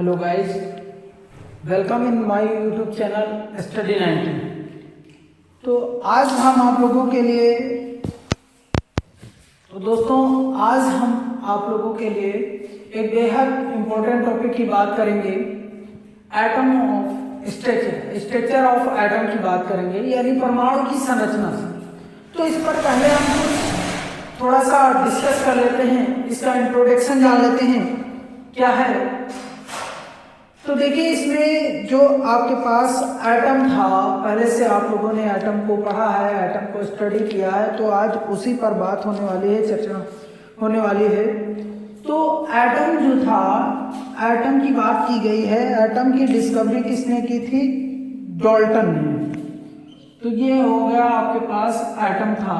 Hello guys, welcome in my YouTube channel study 19। तो आज हम आप लोगों के लिए आज हम आप लोगों के लिए एक बेहद इम्पोर्टेंट टॉपिक की बात करेंगे। Atom of structure of atom की बात करेंगे, यानी परमाणु की संरचना से। तो इस पर पहले हम थोड़ा सा डिस्कस कर लेते हैं, इसका इंट्रोडक्शन जान लेते हैं क्या है। तो देखिए, इसमें जो आपके पास एटम था, पहले से आप लोगों ने एटम को पढ़ा है, एटम को स्टडी किया है, तो आज उसी पर बात होने वाली है, चर्चा होने वाली है। तो एटम जो था, एटम की बात की गई है। एटम की डिस्कवरी किसने की थी? डाल्टन ने। तो ये हो गया आपके पास एटम था।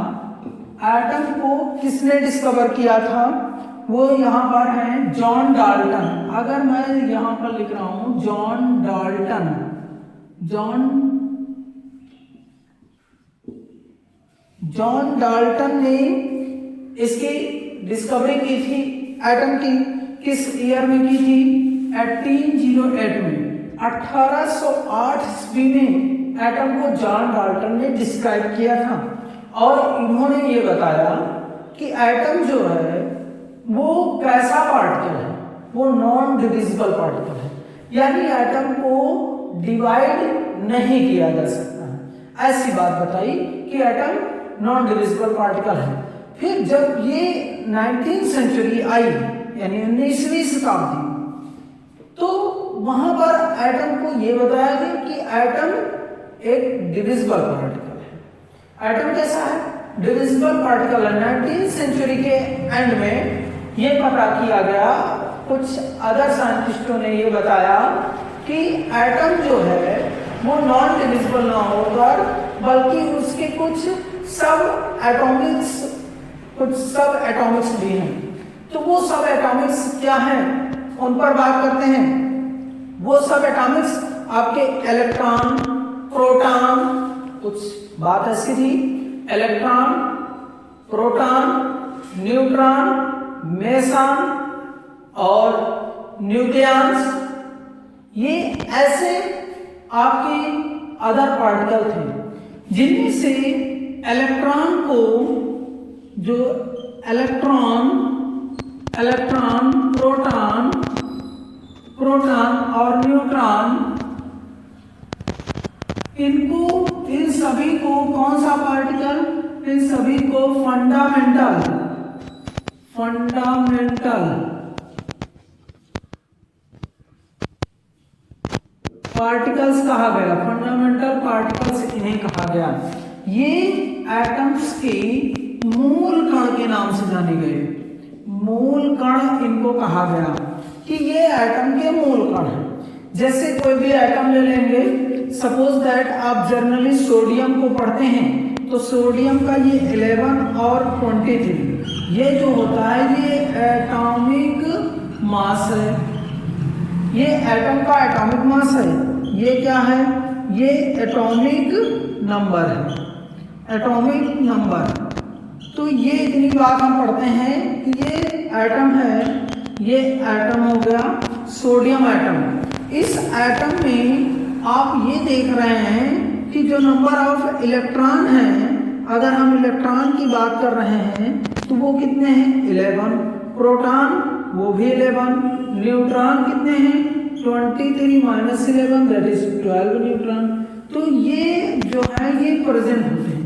एटम को किसने डिस्कवर किया था? वो यहाँ पर है जॉन डाल्टन। अगर मैं यहाँ पर लिख रहा हूं जॉन डाल्टन ने इसकी डिस्कवरी की थी एटम की। किस ईयर में की थी? 1808 में, 1808 ईस्वी में एटम को जॉन डाल्टन ने डिस्क्राइब किया था। और इन्होंने ये बताया कि एटम जो है वो कैसा पार्टिकल है? वो नॉन डिविजिबल पार्टिकल है, यानी एटम को डिवाइड नहीं किया जा सकता है। ऐसी बात बताई कि एटम नॉन डिविजिबल पार्टिकल है। फिर जब ये 19वीं सेंचुरी आई, यानी 19वीं शताब्दी, तो वहां पर एटम को ये बताया गया कि एटम एक डिविजिबल पार्टिकल है। एटम कैसा है? डिविजिबल पार्टिकल है। 19वीं सेंचुरी के एंड में ये पता किया गया, कुछ अदर साइंटिस्टों ने ये बताया कि एटम जो है वो नॉन डिविजिबल ना होकर बल्कि उसके कुछ सब एटॉमिक्स भी हैं। तो वो सब एटॉमिक्स क्या हैं, उन पर बात करते हैं। वो सब एटॉमिक्स आपके इलेक्ट्रॉन, प्रोटॉन, कुछ बात ऐसी थी, इलेक्ट्रॉन, प्रोटॉन, न्यूट्रॉन, मेसन और न्यूक्लियस, ये ऐसे आपके अदर पार्टिकल थे, जिनमें से इलेक्ट्रॉन को जो इलेक्ट्रॉन, प्रोटॉन और न्यूट्रॉन, इन सभी को कौन सा पार्टिकल? इन सभी को फंडामेंटल पार्टिकल्स कहा गया। फंडामेंटल पार्टिकल्स इन्हें कहा गया। ये एटम्स के मूल कण के नाम से जाने गए। मूल कण इनको कहा गया कि ये एटम के मूल कण हैं। जैसे कोई भी एटम ले लेंगे, सपोज दैट आप जर्नली सोडियम को पढ़ते हैं, तो सोडियम का ये 11 और 23, ये जो होता है ये एटॉमिक मास है। ये एटम का एटॉमिक मास है। ये क्या है? ये एटॉमिक नंबर है। Atomic number. तो ये इतनी बात हम पढ़ते हैं कि ये एटम है। ये एटम हो गया सोडियम एटम। इस एटम में आप ये देख रहे हैं कि जो नंबर ऑफ इलेक्ट्रॉन है, अगर हम इलेक्ट्रॉन की बात कर रहे हैं तो वो कितने हैं? 11। प्रोटॉन वो भी 11। न्यूट्रॉन कितने हैं? 23 माइनस 11, दैट इज 12 न्यूट्रॉन। तो ये जो है ये प्रेजेंट होते हैं।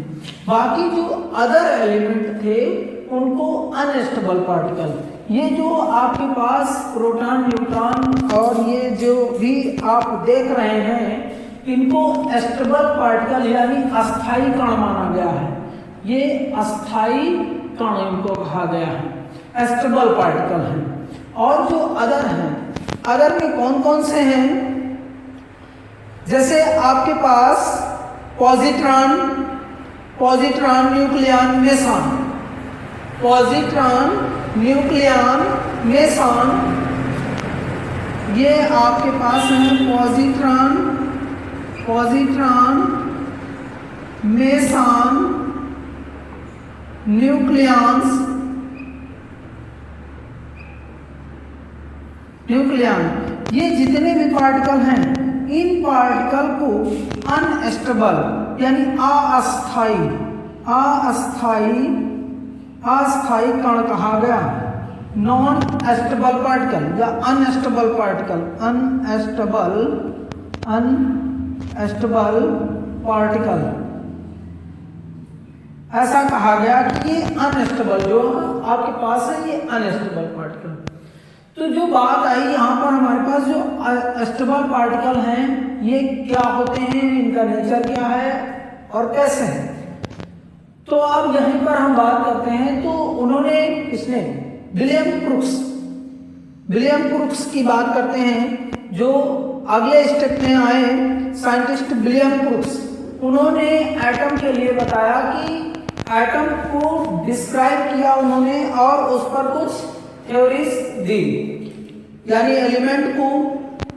बाकी जो अदर एलिमेंट थे उनको अनस्टेबल पार्टिकल। ये जो आपके पास प्रोटॉन, न्यूट्रॉन और ये जो भी आप देख रहे हैं, इनको स्टेबल पार्टिकल यानी अस्थाई कण माना गया है। ये अस्थाई कण इनको कहा गया है, स्टेबल पार्टिकल हैं। और जो अदर हैं, अदर में कौन कौन से हैं? जैसे आपके पास positron, nucleon, meson. Positron, nucleon, meson, ये आपके पास हैं पॉजिट्रॉन, मेसन, न्यूक्लियन। ये जितने भी पार्टिकल हैं इन पार्टिकल को अनस्टेबल यानी अस्थाई कण कहा गया। नॉन एस्टेबल पार्टिकल या अनस्टेबल पार्टिकल ऐसा कहा गया कि ये अनस्टेबल जो आपके पास है ये अनस्टेबल पार्टिकल। तो जो बात आई यहाँ पर हमारे पास जो स्टेबल पार्टिकल हैं ये क्या होते हैं, इनका नेचर क्या है और कैसे है। तो अब यहीं पर हम बात करते हैं। तो उन्होंने किसने विलियम क्रुक्स की बात करते हैं जो अगले स्टेप में आए साइंटिस्ट विलियम क्रुक्स। उन्होंने एटम के लिए बताया कि एटम को डिस्क्राइब किया उन्होंने और उस पर कुछ थ्योरीज दी, यानी एलिमेंट को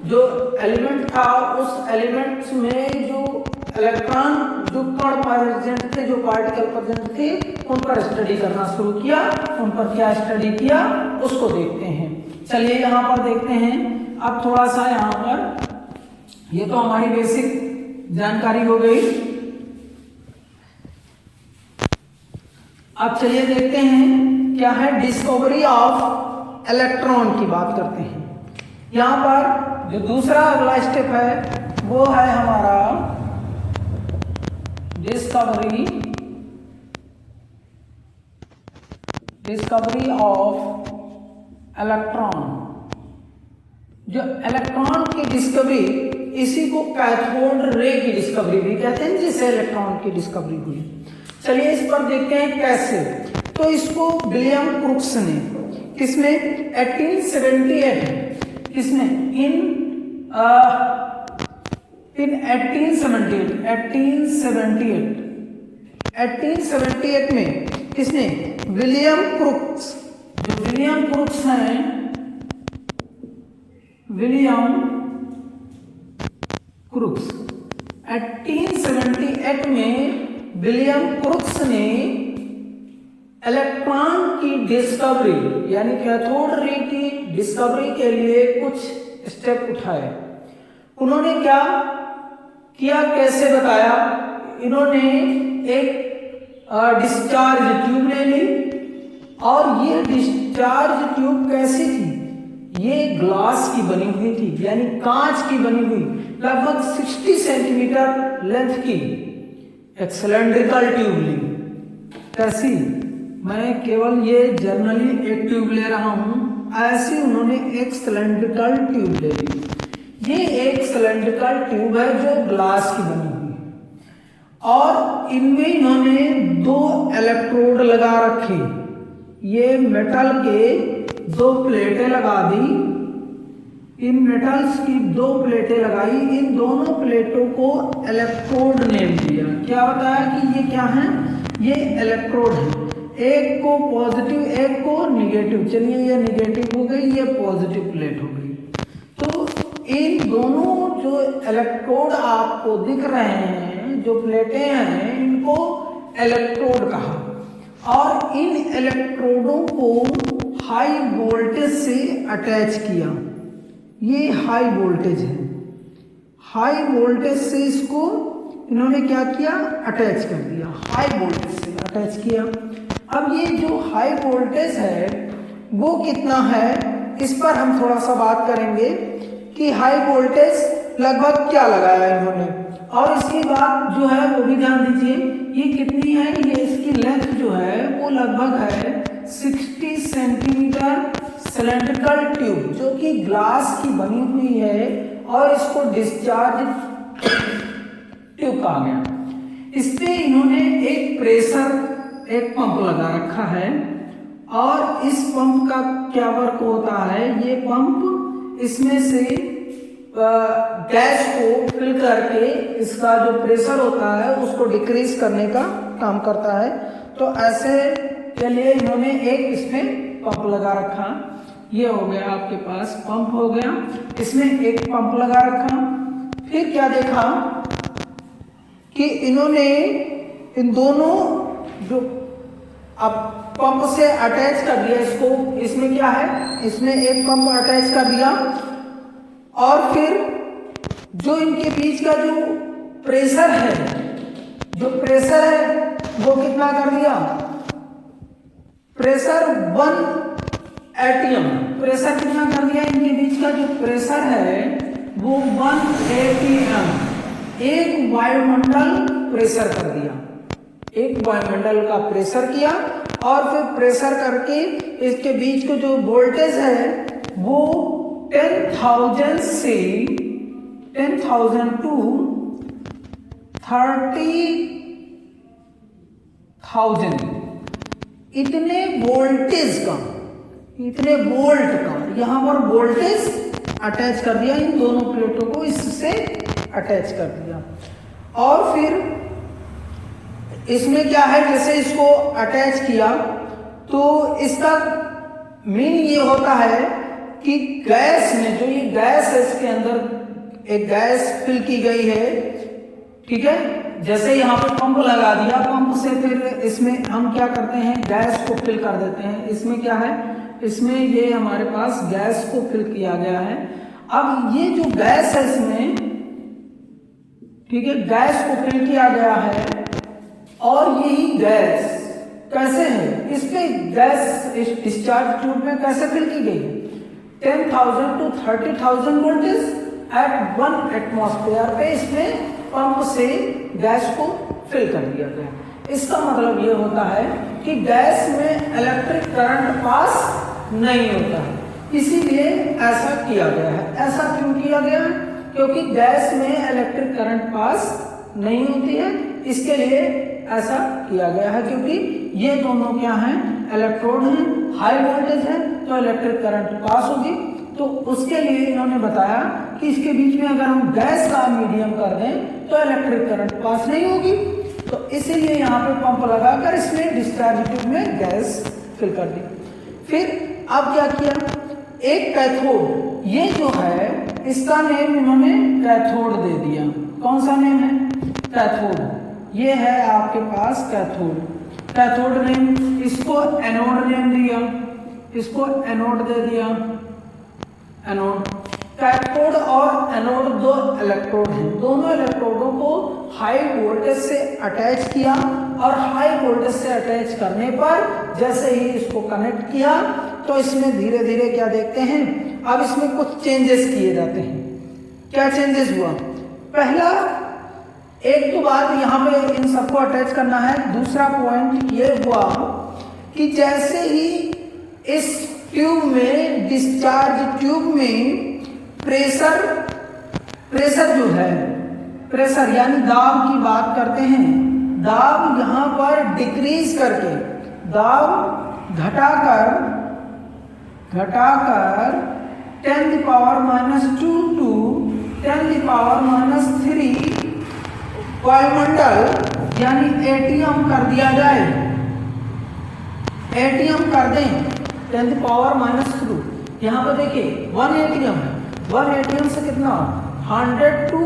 जो एलिमेंट था उस एलिमेंट में जो इलेक्ट्रॉन जो कण प्रेजेंट थे जो पार्टिकल प्रेजेंट थे उन पर स्टडी करना शुरू किया। उन पर क्या स्टडी किया उसको देखते हैं। चलिए यहाँ पर देखते हैं। अब थोड़ा सा यहाँ पर ये तो हमारी बेसिक जानकारी हो गई। अब चलिए देखते हैं क्या है डिस्कवरी ऑफ इलेक्ट्रॉन की बात करते हैं। यहाँ पर जो दूसरा अगला स्टेप है वो है हमारा डिस्कवरी ऑफ इलेक्ट्रॉन। जो इलेक्ट्रॉन की डिस्कवरी इसी को कैथोड रे की डिस्कवरी भी कहते हैं जिससे इलेक्ट्रॉन की डिस्कवरी हुई। चलिए इस पर देखते हैं कैसे। तो इसको विलियम क्रुक्स ने किसमें 1878 किसने इन 1878 में किसने विलियम क्रुक्स। जो विलियम क्रुक्स हैं विलियम क्रुक्स 1878 में विलियम क्रुक्स ने इलेक्ट्रॉन की डिस्कवरी यानी कैथोड रे की डिस्कवरी के लिए कुछ स्टेप उठाए। उन्होंने क्या किया कैसे बताया। इन्होंने एक डिस्चार्ज ट्यूब ले ली और ये डिस्चार्ज ट्यूब कैसी थी, ये ग्लास की बनी हुई थी यानी कांच की बनी हुई लगभग 60 सेंटीमीटर लेंथ की एक सिलेंड्रिकल ट्यूब ली। कैसी, मैं केवल ये जनरली एक ट्यूब ले रहा हूं, ऐसी उन्होंने एक सिलेंड्रिकल ट्यूब ले ली। ये एक सिलेंड्रिकल ट्यूब है जो ग्लास की बनी हुई है और इनमें इन्होंने 2 इलेक्ट्रोड लगा रखे। ये मेटल के 2 प्लेटें लगा दी। इन मेटल्स की 2 प्लेटें लगाई। इन दोनों प्लेटों को इलेक्ट्रोड नेम दिया। क्या बताया कि ये क्या है, ये इलेक्ट्रोड है। एक को पॉजिटिव एक को निगेटिव। चलिए ये निगेटिव हो गई, ये पॉजिटिव प्लेट हो गई। तो इन दोनों जो इलेक्ट्रोड आपको दिख रहे हैं जो प्लेटें हैं इनको इलेक्ट्रोड कहा और इन इलेक्ट्रोडों को हाई वोल्टेज से अटैच किया। ये हाई वोल्टेज है। हाई वोल्टेज से इसको इन्होंने क्या किया, अटैच कर दिया। हाई वोल्टेज से अटैच किया। अब ये जो हाई वोल्टेज है वो कितना है, इस पर हम थोड़ा सा बात करेंगे कि हाई वोल्टेज लगभग क्या लगाया इन्होंने। और इसकी बात जो है वो भी ध्यान दीजिए, ये कितनी है, ये इसकी लेंथ जो है वो लगभग है 60 सेंटीमीटर सिलेंड्रिकल ट्यूब जो कि ग्लास की बनी हुई है और इसको डिस्चार्ज ट्यूब कहा गया। इस पे इन्होंने एक प्रेशर एक पंप लगा रखा है और इस पंप का क्या वर्क होता है, ये पंप इसमें से गैस को फिल करके इसका जो प्रेशर होता है उसको डिक्रीज करने का काम करता है। तो ऐसे के लिए इन्होंने एक इसमें पंप लगा रखा। ये हो गया आपके पास पंप हो गया, इसमें एक पंप लगा रखा। फिर क्या देखा कि इन्होंने इन दोनों जो अब पंप से अटैच कर दिया इसको, इसमें क्या है, इसमें एक पंप अटैच कर दिया और फिर जो इनके बीच का जो प्रेशर है, वो कितना कर दिया, प्रेशर 1 एटीएम, प्रेशर कितना कर दिया, इनके बीच का जो प्रेशर है वो 1 एटीएम, एक वायुमंडल प्रेशर कर दिया, एक वायुमंडल का प्रेशर किया और फिर प्रेशर करके इसके बीच को जो वोल्टेज है वो 10,000 से 10,000 टू 30,000 इतने वोल्टेज का, इतने वोल्ट का यहां पर वोल्टेज अटैच कर दिया, इन दोनों प्लेटों को इससे अटैच कर दिया। और फिर इसमें क्या है, जैसे इसको अटैच किया तो इसका मीन ये होता है कि गैस में जो ये गैस है, इसके अंदर एक गैस फिल की गई है, ठीक है। जैसे यहाँ पे पंप लगा दिया, पंप से फिर इसमें हम क्या करते हैं, गैस को फिल कर देते हैं। इसमें क्या है, इसमें ये हमारे पास गैस को फिल किया गया है। अब ये जो गैस है इसमें, ठीक है, गैस को फिल किया गया है और यही गैस कैसे है, इस पे गैस इस डिस्चार्ज ट्यूब में कैसे फिल की गई, 10,000 टू 30,000 वोल्टेज एट 1 एटमॉस्फेयर पे इसमें पंप से गैस को फिल कर दिया गया। इसका मतलब ये होता है कि गैस में इलेक्ट्रिक करंट पास नहीं होता है, इसीलिए ऐसा किया गया है। ऐसा क्यों किया गया है, क्योंकि गैस में इलेक्ट्रिक करंट पास नहीं होती है, इसके लिए ऐसा किया गया है। क्योंकि ये दोनों क्या हैं, इलेक्ट्रोड हैं, हाई वोल्टेज है तो इलेक्ट्रिक करंट पास होगी। तो उसके लिए इन्होंने बताया कि इसके बीच में अगर हम गैस का मीडियम कर दें तो इलेक्ट्रिक करंट पास नहीं होगी, तो इसीलिए यहाँ पे पंप लगाकर इसमें डिस्चार्ज ट्यूब में गैस फिल कर दी। फिर अब क्या किया, एक कैथोड, ये जो है इसका नेम इन्होंने कैथोड दे दिया। कौन सा नेम है, कैथोड, ये है आपके पास कैथोड, कैथोड नेम। इसको एनोड नेम दिया, इसको एनोड दे दिया, एनोड। कैथोड और एनोड दो इलेक्ट्रोड हैं, दोनों इलेक्ट्रोडों को हाई वोल्टेज से अटैच किया और हाई वोल्टेज से अटैच करने पर जैसे ही इसको कनेक्ट किया तो इसमें धीरे धीरे क्या देखते हैं, अब इसमें कुछ चेंजेस किए जाते हैं। क्या चेंजेस हुआ, पहला एक तो बात यहाँ पे इन सबको अटैच करना है। दूसरा पॉइंट ये हुआ कि जैसे ही इस ट्यूब में, डिस्चार्ज ट्यूब में प्रेशर जो है, प्रेशर यानी दाब की बात करते हैं, दाब यहाँ पर डिक्रीज करके, दाब घटाकर 10⁻² टू 10⁻³ वायुमंडल यानी एटीएम कर दिया जाए, एटीएम कर दें 10⁻²। यहाँ पर देखिए 1 एटीएम है, 1 एटीएम से कितना 100 टू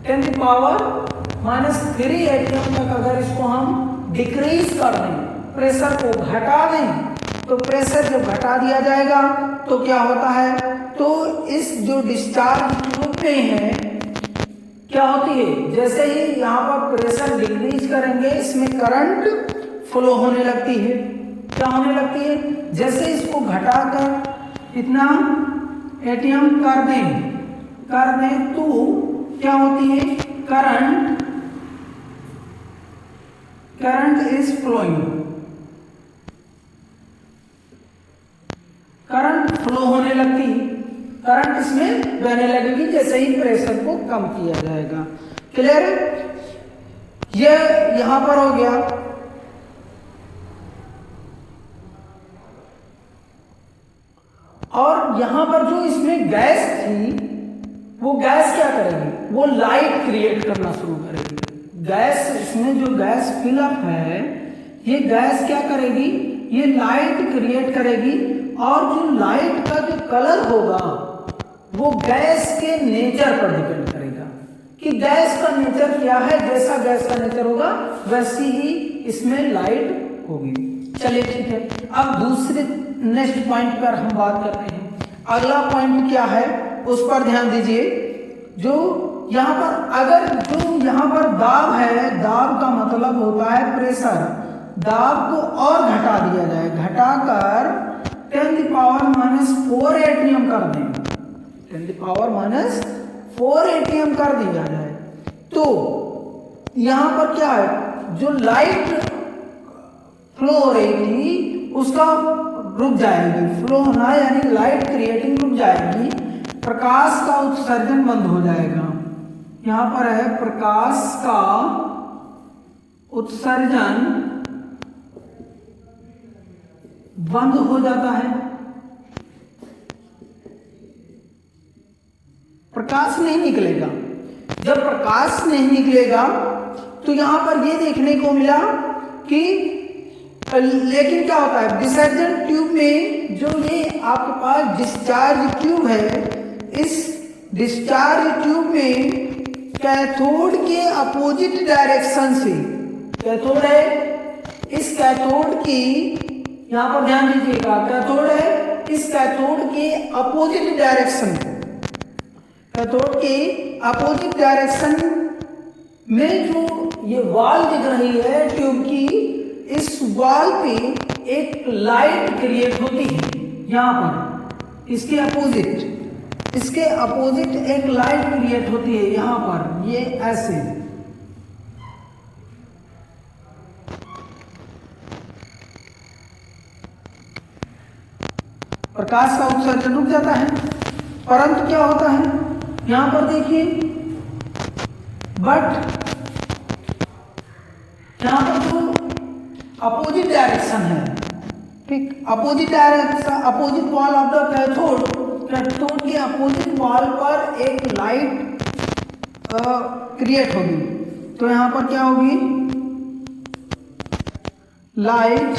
10⁻³ एटीएम तक अगर इसको हम डिक्रीज कर दें, प्रेशर को घटा दें, तो प्रेशर जब घटा दिया जाएगा तो क्या होता है, तो इस जो डिस्चार्ज ट्यूब में है क्या होती है, जैसे ही यहाँ पर प्रेशर डिक्रीज करेंगे इसमें करंट फ्लो होने लगती है। क्या होने लगती है, जैसे इसको घटाकर इतना एटीएम कर दें तो क्या होती है, current is flowing, current flow होने लगती है, करंट इसमें बहने लगेगी जैसे ही प्रेशर को कम किया जाएगा। क्लियर है, ये यहां पर हो गया। और यहां पर जो इसमें गैस थी, वो गैस क्या करेगी, वो लाइट क्रिएट करना शुरू करेगी। गैस, इसमें जो गैस फिलअप है, ये गैस क्या करेगी, ये लाइट क्रिएट करेगी। और जो लाइट का जो कलर होगा वो गैस के नेचर पर डिपेंड करेगा कि गैस का नेचर क्या है। जैसा गैस का नेचर होगा वैसी ही इसमें लाइट होगी। चलिए ठीक है, अब दूसरे नेक्स्ट पॉइंट पर हम बात करते हैं। अगला पॉइंट क्या है, उस पर ध्यान दीजिए। जो यहाँ पर अगर जो यहाँ पर दाब है, दाब का मतलब होता है प्रेशर, दाब को और घटा दिया जाए, घटाकर 10⁻⁴ एटीएम कर देंगे, 10⁻⁴ एटीएम कर दिया जाए तो यहाँ पर क्या है, जो लाइट फ्लो हो रही थी उसका रुक जाएगी, फ्लो होना यानी लाइट क्रिएटिंग रुक जाएगी, प्रकाश का उत्सर्जन बंद हो जाएगा। यहाँ पर है प्रकाश का उत्सर्जन बंद हो जाता है, प्रकाश नहीं निकलेगा। जब प्रकाश नहीं निकलेगा तो यहां पर ये देखने को मिला कि लेकिन क्या होता है, विसर्जन ट्यूब में जो ये आपके पास डिस्चार्ज ट्यूब है, इस डिस्चार्ज ट्यूब में कैथोड के अपोजिट डायरेक्शन से, कैथोड है, इस कैथोड की यहां पर ध्यान दीजिएगा, कैथोड है, इस कैथोड के अपोजिट डायरेक्शन, कैथोड के अपोजिट डायरेक्शन में जो ये वॉल दिख रही है ट्यूब की, इस वॉल पे एक लाइट क्रिएट होती है। यहाँ पर इसके अपोजिट एक लाइट क्रिएट होती है, यहाँ पर ये ऐसे, प्रकाश का उत्सर्जन रुक जाता है। परंतु क्या होता है यहाँ पर देखिए, बट यहाँ पर जो अपोजिट डायरेक्शन है, ठीक, opposite direction, opposite wall of the cathode, cathode के अपोजिट वॉल पर एक लाइट क्रिएट होगी। तो यहाँ पर क्या होगी, लाइट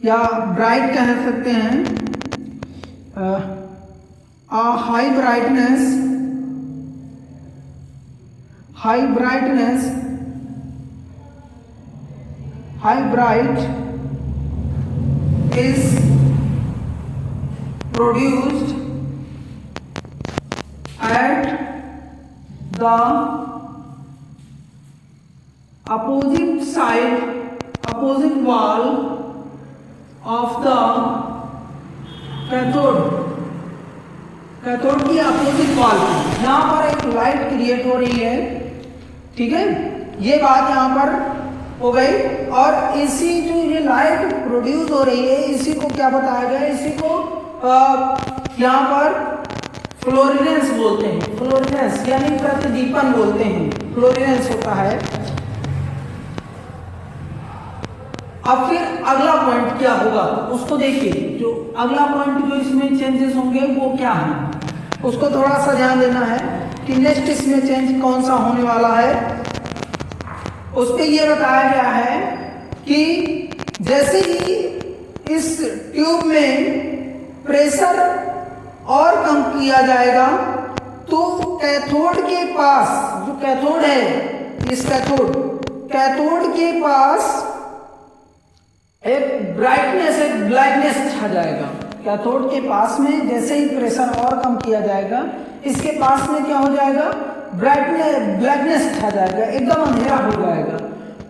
या ब्राइट कह सकते हैं, high bright is produced at the opposite side, opposite wall of the cathode, cathode की अपोजिट वॉल पर यहाँ पर एक लाइट क्रिएट हो रही है, ठीक है, ये बात यहाँ पर हो गई। और इसी जो ये लाइट प्रोड्यूस हो रही है, इसी को क्या बताया गया, इसी को यहाँ पर फ्लोरेसेंस बोलते हैं, फ्लोरेसेंस यानी प्रतिदीपन बोलते हैं, फ्लोरेसेंस होता है। अब फिर अगला पॉइंट क्या होगा उसको देखिए, जो अगला पॉइंट जो इसमें चेंजेस होंगे वो क्या है, उसको थोड़ा सा ध्यान देना है कि नेक्स्ट इसमें चेंज कौन सा होने वाला है। उस पे ये बताया गया है कि जैसे ही इस ट्यूब में प्रेशर और कम किया जाएगा तो कैथोड के पास, जो कैथोड है, इस कैथोड के पास एक ब्राइटनेस, एक ब्लैकनेस छा जाएगा। कैथोड के पास में जैसे ही प्रेशर और कम किया जाएगा, इसके पास में क्या हो जाएगा, ब्लैकनेस छा जाएगा, एकदम अंधेरा हो जाएगा,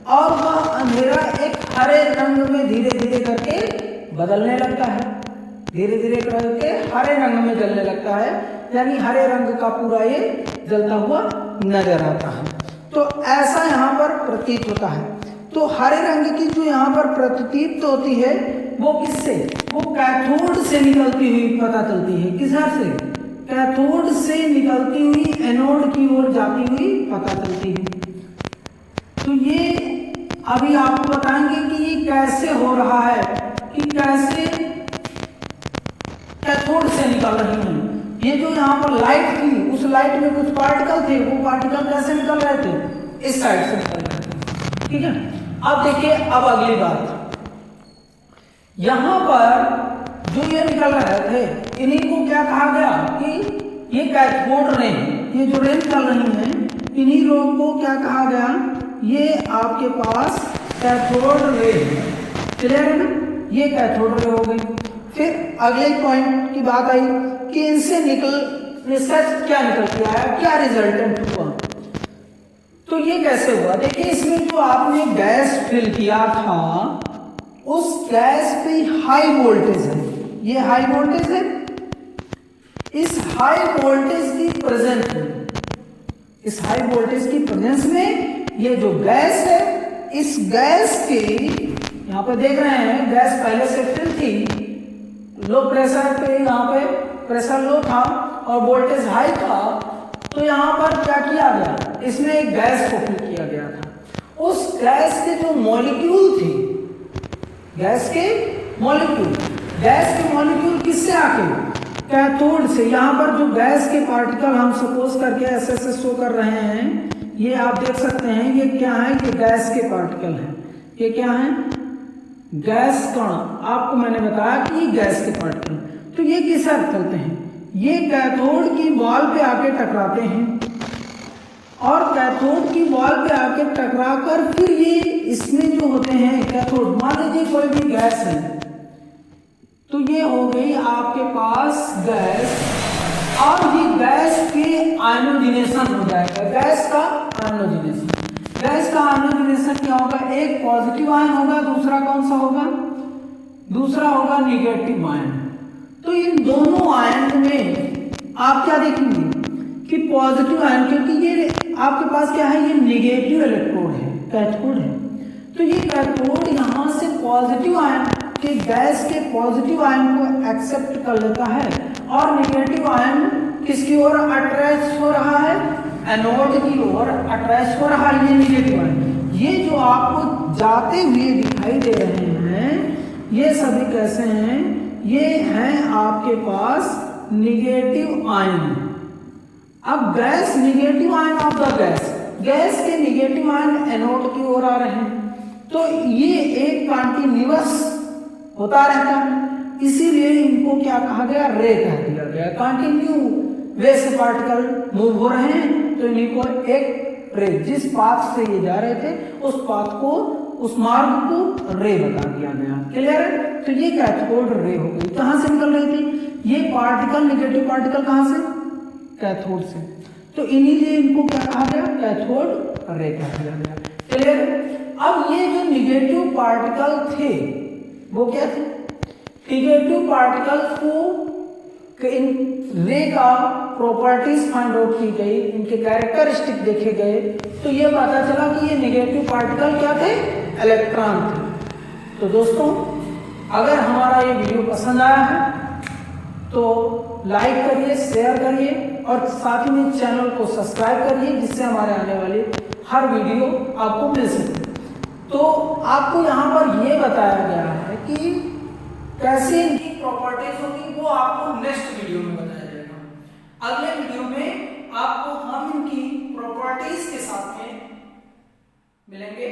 और वह अंधेरा एक हरे रंग में धीरे धीरे करके बदलने लगता है, धीरे धीरे करके हरे रंग में जलने लगता है, यानी हरे रंग का पूरा ये जलता हुआ नजर आता है। तो ऐसा यहाँ पर प्रतीत होता है। तो हरे रंग की जो यहाँ पर प्रतीत होती है वो किससे, वो कैथोड से निकलती हुई पता चलती है। किसर से, कैथोड से निकलती हुई एनोड की ओर जाती हुई पता चलती है। तो ये अभी आपको बताएंगे कि ये कैसे हो रहा है, कि कैसे कैथोड से निकल रही है। ये जो यहाँ पर लाइट थी, उस लाइट में कुछ पार्टिकल थे, वो पार्टिकल कैसे निकल रहे थे, इस साइड से निकल रहे थे, ठीक है। अब देखिए, अब अगली बात, यहां पर जो ये निकल रहे थे, इन्हीं को क्या कहा गया कि ये कैथोड रे, ये जो रे निकल रही है, इन्हीं रो को क्या कहा गया, ये आपके पास कैथोड रे, क्लियर है ना, ये कैथोड रे हो गई। फिर अगले पॉइंट की बात आई कि इनसे निष्कर्ष क्या निकल के आया, क्या रिजल्टेंट हुआ। तो ये कैसे हुआ, देखिए इसमें जो आपने गैस फिल किया था उस गैस पे हाई वोल्टेज है, ये हाई वोल्टेज है। इस हाई वोल्टेज की प्रेजेंस में, इस हाई वोल्टेज की प्रेजेंस में ये जो गैस है, इस गैस के यहाँ पे देख रहे हैं गैस पहले से फिल थी, लो प्रेशर पे, यहाँ पे प्रेशर लो था और वोल्टेज हाई था, तो यहाँ पर क्या किया गया, इसमें एक गैस को फिल किया गया था। उस गैस के जो मॉलिक्यूल थे, गैस के मॉलिक्यूल किससे आके, कैथोड से। यहाँ पर जो गैस के पार्टिकल हम सपोज करके ऐसे शो कर रहे हैं, ये आप देख सकते हैं, ये क्या है, ये गैस के पार्टिकल हैं। ये क्या है, गैस कण। आपको मैंने बताया कि ये गैस के पार्टिकल। तो ये किस अर्थ चलते हैं, ये कैथोड की वॉल पे आके टकराते हैं और कैथोड की वॉल पे आके टकराकर फिर ये इसमें जो होते हैं कैथोड, मान लीजिए कोई भी गैस है, तो ये हो गई आपके पास गैस, और ये गैस के आयोनाइजेशन हो जाएगा, गैस का आयोनाइजेशन क्या होगा, एक पॉजिटिव आयन होगा, दूसरा कौन सा होगा, दूसरा होगा निगेटिव आयन। तो इन दोनों आयन में आप क्या देखेंगे कि पॉजिटिव आयन, क्योंकि ये आपके पास क्या है, ये निगेटिव इलेक्ट्रोड है, कैथोड है, तो ये कैथोड यहाँ से पॉजिटिव आयन के, गैस के पॉजिटिव आयन को एक्सेप्ट कर लेता है और निगेटिव आयन किसकी ओर अट्रैक्ट हो रहा है, एनोड की ओर अट्रैक्ट हो रहा है, ये निगेटिव आयन। ये जो आपको जाते हुए दिखाई दे रहे हैं, ये सभी कैसे हैं, ये हैं आपके पास निगेटिव आयन। अब gas, negative ion of the gas के निगेटिव आयन एनोड की ओर आ रहे हैं, तो ये एक कंटिन्यूअस होता रहता है, इसीलिए इनको क्या कहा गया, रे कह दिया गया। कंटिन्यू वे से पार्टिकल मूव हो रहे हैं, तो इनको एक रे, जिस पाथ से ये जा रहे थे उस पाथ को, उस मार्ग को रे बता दिया गया। क्लियर है। तो ये कैथोड रे हो गई, कहां से निकल रही थी, ये पार्टिकल, निगेटिव पार्टिकल कहां से, कैथोड से, तो इन्हीं इनको क्या कहा गया, कैथोड रे कह दिया गया। क्लियर। अब ये जो निगेटिव पार्टिकल थे वो क्या थे, निगेटिव पार्टिकल को इन रे का प्रॉपर्टीज फाइंड आउट की गई, इनके कैरेक्टरिस्टिक देखे गए, तो ये पता चला कि ये निगेटिव पार्टिकल क्या थे, इलेक्ट्रॉन थे। तो दोस्तों अगर हमारा ये वीडियो पसंद आया है तो लाइक करिए, शेयर करिए और साथ ही में चैनल को सब्सक्राइब करिए, जिससे हमारे आने वाले हर वीडियो आपको मिल सके। तो आपको यहाँ पर ये बताया गया है कि कैसे इनकी प्रॉपर्टीज होगी, वो आपको नेक्स्ट वीडियो में बताया जाएगा। अगले वीडियो में आपको हम इनकी प्रॉपर्टीज के साथ में मिलेंगे।